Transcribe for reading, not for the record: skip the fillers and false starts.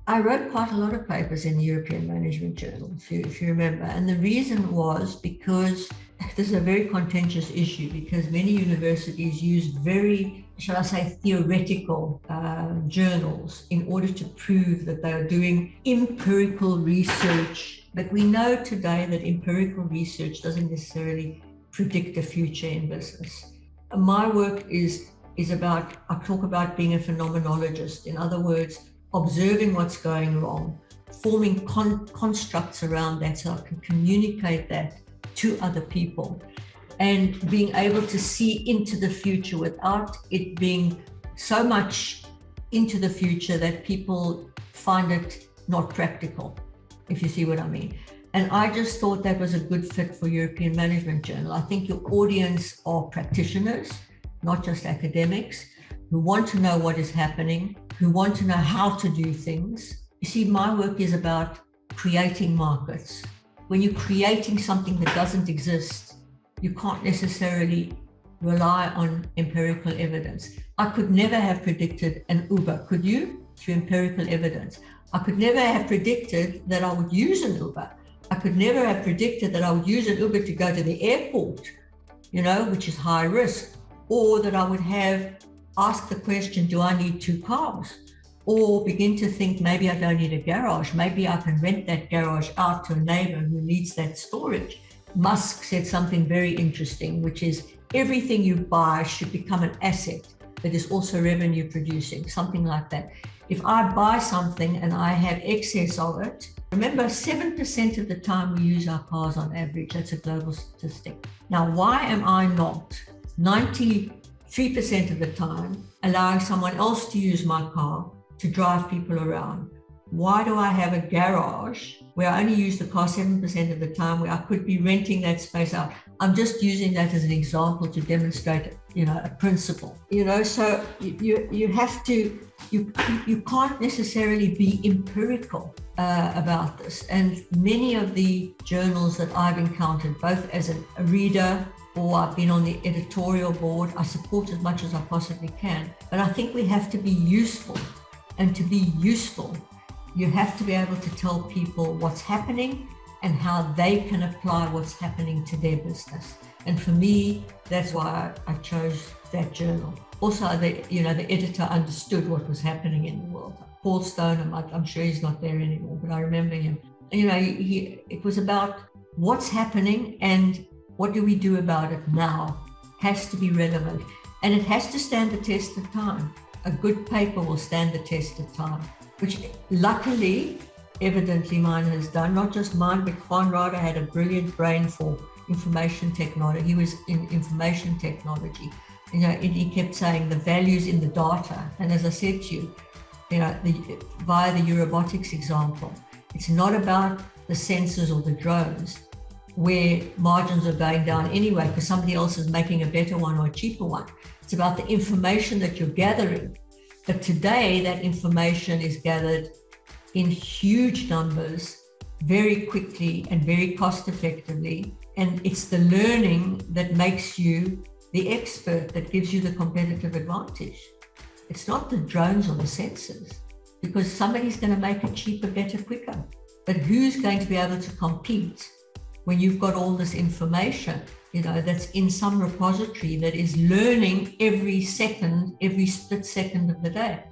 I wrote quite a lot of papers in the European Management Journal, if you remember. And the reason was because this is a very contentious issue, because many universities use very, shall I say, theoretical journals in order to prove that they are doing empirical research. But we know today that empirical research doesn't necessarily predict the future in business. My work is about, I talk about being a phenomenologist. In other words, observing what's going wrong, forming constructs around that so I can communicate that to other people, and being able to see into the future without it being so much into the future that people find it not practical, if you see what I mean. And I just thought that was a good fit for European Management Journal. I think your audience are practitioners, not just academics, who want to know what is happening, who want to know how to do things. You see, my work is about creating markets. When you're creating something that doesn't exist, you can't necessarily rely on empirical evidence. I could never have predicted an Uber, could you? Through empirical evidence. I could never have predicted that I would use an Uber. I could never have predicted that I would use an Uber to go to the airport, which is high risk, or that I would have asked the question, do I need 2 cars? Or begin to think, maybe I don't need a garage. Maybe I can rent that garage out to a neighbor who needs that storage. Musk said something very interesting, which is everything you buy should become an asset that is also revenue producing, something like that. If I buy something and I have excess of it, remember 7% of the time we use our cars on average. That's a global statistic. Now, why am I not 93% of the time allowing someone else to use my car to drive people around? Why do I have a garage where I only use the car 7% of the time, where I could be renting that space out? I'm just using that as an example to demonstrate, a principle. So you have to, you can't necessarily be empirical about this. And many of the journals that I've encountered, both as a reader or I've been on the editorial board, I support as much as I possibly can. But I think we have to be useful. And to be useful, you have to be able to tell people what's happening and how they can apply what's happening to their business. And for me, that's why I chose that journal. Also, the editor understood what was happening in the world. Paul Stone, I'm sure he's not there anymore, but I remember him. It was about what's happening and what do we do about it now. Has to be relevant, and it has to stand the test of time. A good paper will stand the test of time, which luckily, evidently mine has done. Not just mine, but Juan Rada had a brilliant brain for information technology. He was in information technology. And he kept saying the value's in the data. And as I said to you, via the Eurobotics example, it's not about the sensors or the drones where margins are going down anyway because somebody else is making a better one or a cheaper one. It's about the information that you're gathering. But today, that information is gathered in huge numbers, very quickly and very cost effectively. And it's the learning that makes you the expert, that gives you the competitive advantage. It's not the drones or the sensors, because somebody's going to make it cheaper, better, quicker. But who's going to be able to compete when you've got all this information, that's in some repository that is learning every split second of the day?